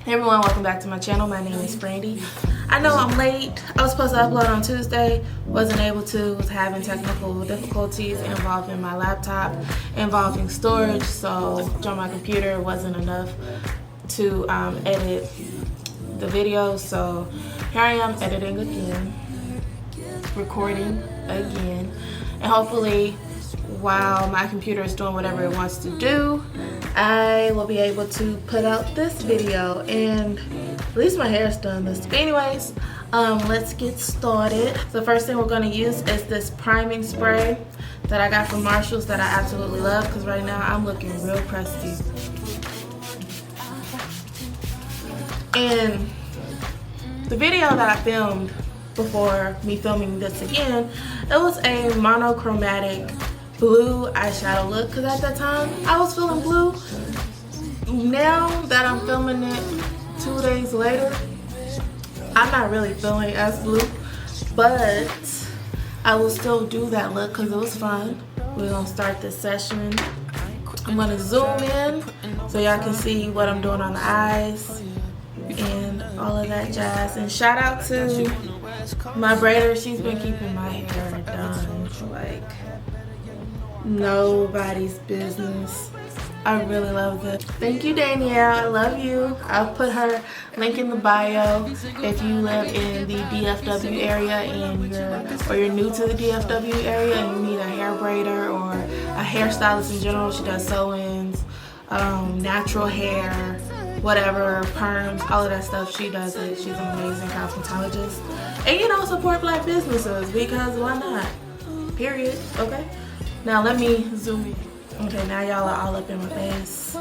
Hey everyone, welcome back to my channel. My name is Brandy. I know I'm late. I was supposed to upload on Tuesday, wasn't able to, was having technical difficulties involving my laptop, involving storage, so on my computer wasn't enough to edit the video. So here I am editing again, recording again, and hopefully while my computer is doing whatever it wants to do, I will be able to put out this video, and at least my hair's done this. But anyways, let's get started. The first thing we're going to use is this priming spray that I got from Marshall's that I absolutely love, because right now I'm looking real crusty. And the video that I filmed before me filming this again, it was a monochromatic blue eyeshadow look, because at that time I was feeling blue. Now that I'm filming it 2 days later, I'm not really feeling as blue, but I will still do that look because it was fun. We're gonna start this session. I'm gonna zoom in so y'all can see what I'm doing on the eyes and all of that jazz. And shout out to my braider. She's been keeping my hair done like nobody's business. I really love this. Thank you, Danielle. I love you. I'll put her link in the bio if you live in the DFW area and you're new to the DFW area and you need a hair braider or a hairstylist in general. She does sew-ins, natural hair, whatever, perms, all of that stuff. She does it. She's an amazing cosmetologist. And you know, support black businesses, because why not? Period. Okay. Now let me zoom in. Okay, now y'all are all up in my face,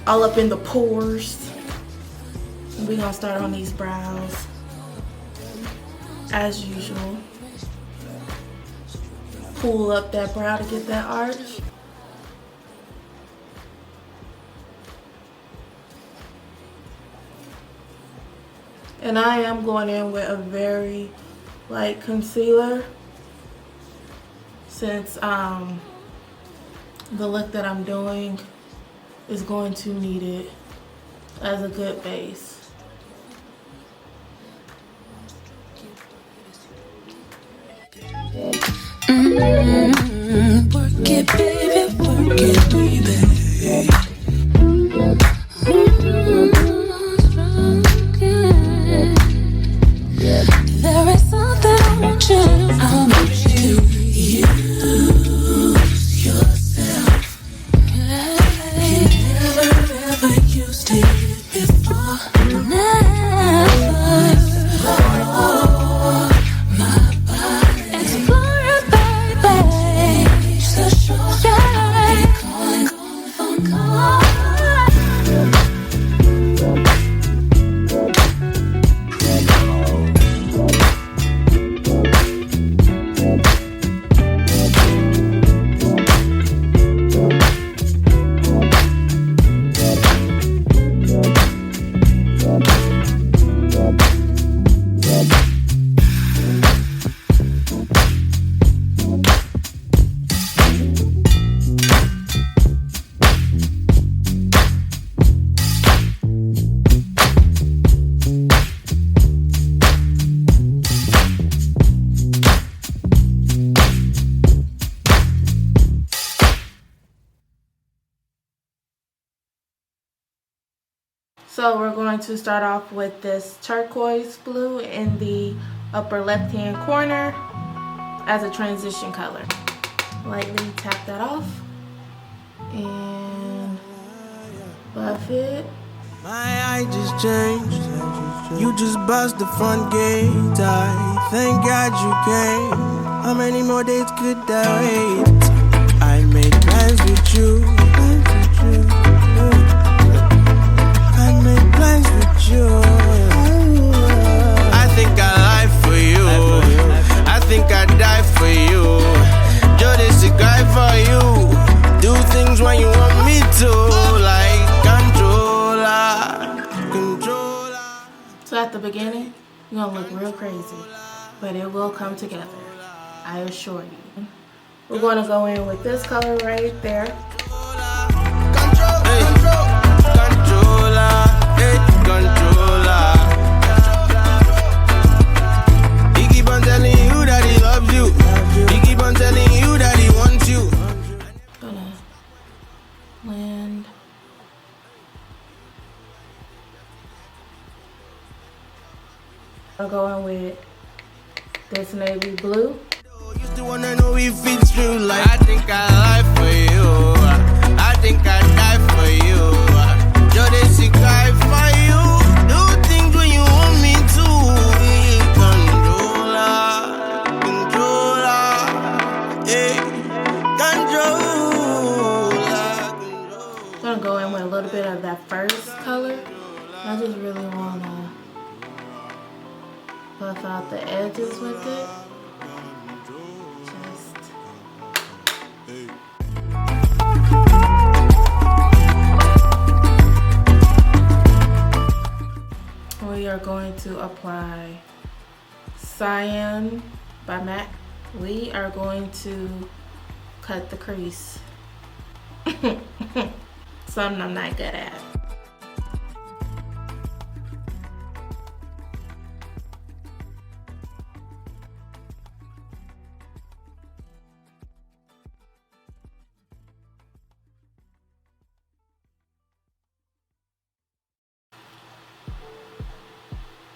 all up in the pores. We're gonna start on these brows, as usual. Pull up that brow to get that arch. And I am going in with a very light concealer, since the look that I'm doing is going to need it as a good base. Work it, baby, work it, baby. There is something I want you to use yourself. You never ever used it before. Never. My body. Explore it, baby. So sure. Yeah. Calling. So we're going to start off with this turquoise blue in the upper left hand corner as a transition color. Lightly tap that off and buff it. My eye just changed. You just buzzed the front gate. I thank God you came. How many more days could I wait? I made plans with you. I made plans with you. I think I lie for you. I think I die for you. Just a guy for you. Do things when you want me to, like controller. So at the beginning, you're gonna look real crazy, but it will come together, I assure you. We're gonna go in with this color right there. Controller, controller. I'm going with this navy blue. Used to wanna know if it's true. Like I think I lie for you. I think I die for you. Jodeci cry for you. Do things when you want me to. Controller, eh? Controller. I'm gonna go in with a little bit of that first color. I just really wanna buff out the edges with it. We are going to apply Cyan by MAC. We are going to cut the crease. Something I'm not good at.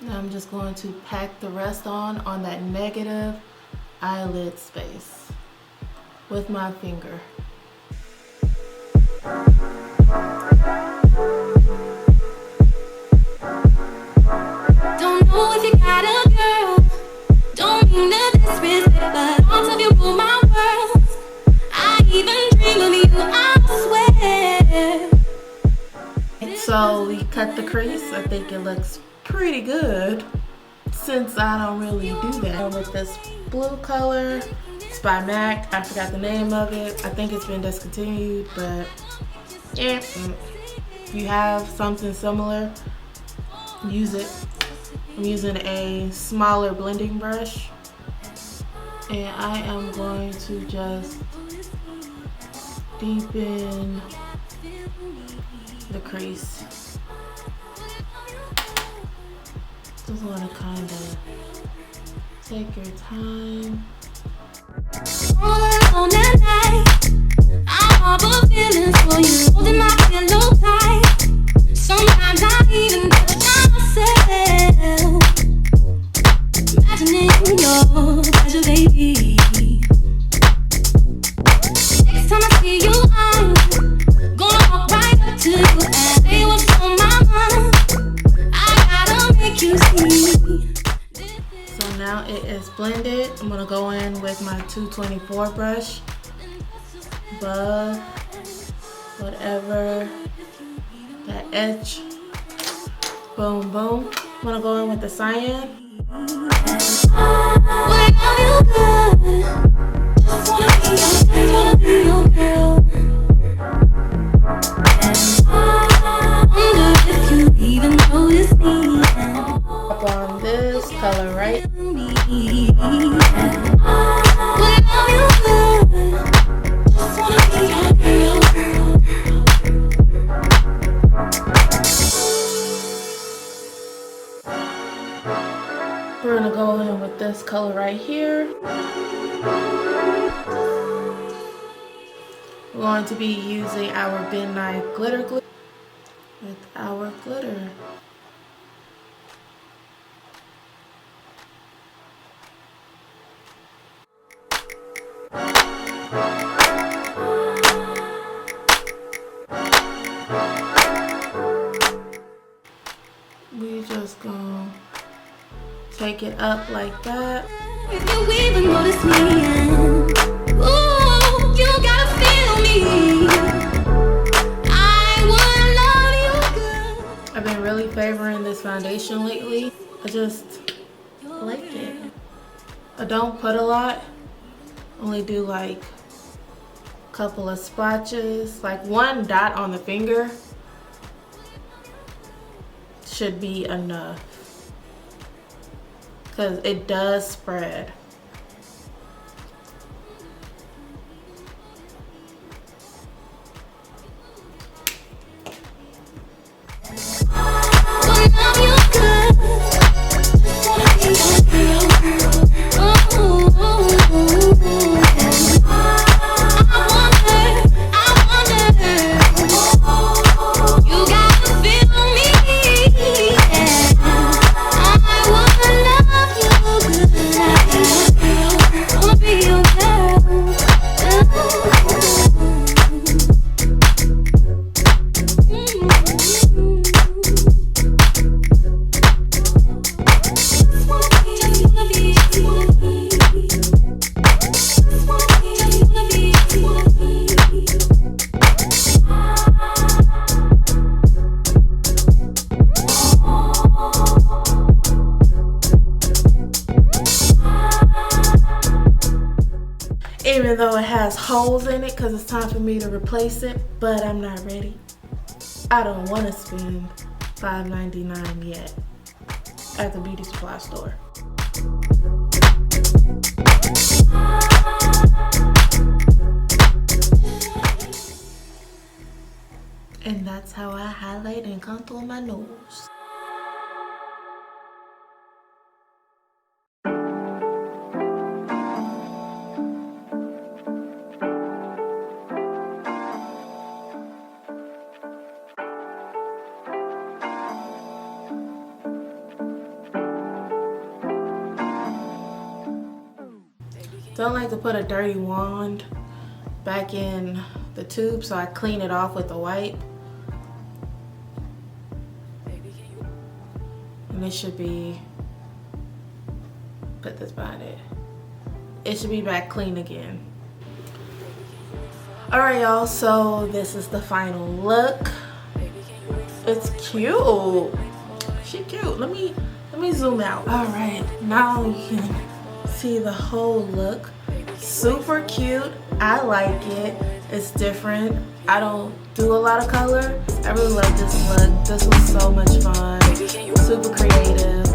Now I'm just going to pack the rest on that negative eyelid space with my finger. Don't know if you got a girl. Don't mean to disrespect, but all of you rule my world. I even dream of you, I swear. So we cut the crease. I think it looks pretty good since I don't really do that. With this blue color, it's by MAC. I forgot the name of it. I think it's been discontinued, but yeah, if you have something similar, use it. I'm using a smaller blending brush, and I am going to just deepen the crease. Just want to kind of take your time. All alone at night, I harbor feelings for you, holding my pillow tight. Sometimes I even touch myself, imagining your pleasure, baby. Next time I see you, I'm gonna walk right up to you and say what's on my mind. I gotta make you see. So now it is blended. I'm gonna go in with my 224 brush, buff whatever that edge. Boom, boom. I'm gonna go in with the cyan. Up on this color right. We're gonna go in with this color right here. We're going to be using our midnight glitter glue with our glitter. We just gonna take it up like that. If you even notice me, ooh, you gotta feel me. I wanna love you good. I've been really favoring this foundation lately. I just like it. I don't put a lot. Only do like a couple of splotches. Like one dot on the finger should be enough, because it does spread. You gotta feel me. I wanna love though it has holes in it because it's time for me to replace it, but I'm not ready. I don't want to spend $5.99 yet at the beauty supply store. And that's how I highlight and contour my nose. Don't like to put a dirty wand back in the tube, so I clean it off with a wipe. And it should be, put this behind it. It should be back clean again. Alright y'all, so this is the final look. It's cute. She cute. Let me zoom out. Alright, now you can see the whole look. Super cute. I like it. It's different. I don't do a lot of color. I really love this look. This was so much fun. Super creative.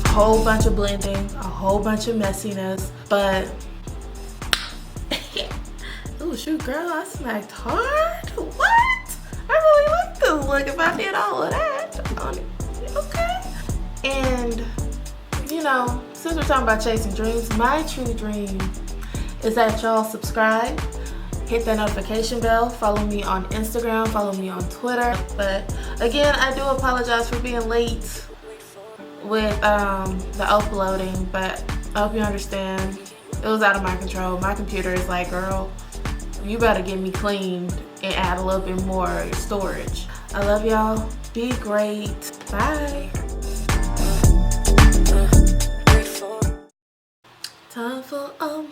A whole bunch of blending. A whole bunch of messiness. But ooh, shoot, girl, I smacked hard. What? I really like this look. If I did all of that, okay. And you know, since we're talking about chasing dreams, my true dream is that y'all subscribe, hit that notification bell, follow me on Instagram, follow me on Twitter. But again, I do apologize for being late with the uploading, but I hope you understand. It was out of my control. My computer is like, girl, you better get me cleaned and add a little bit more storage. I love y'all. Be great. Bye. Time for a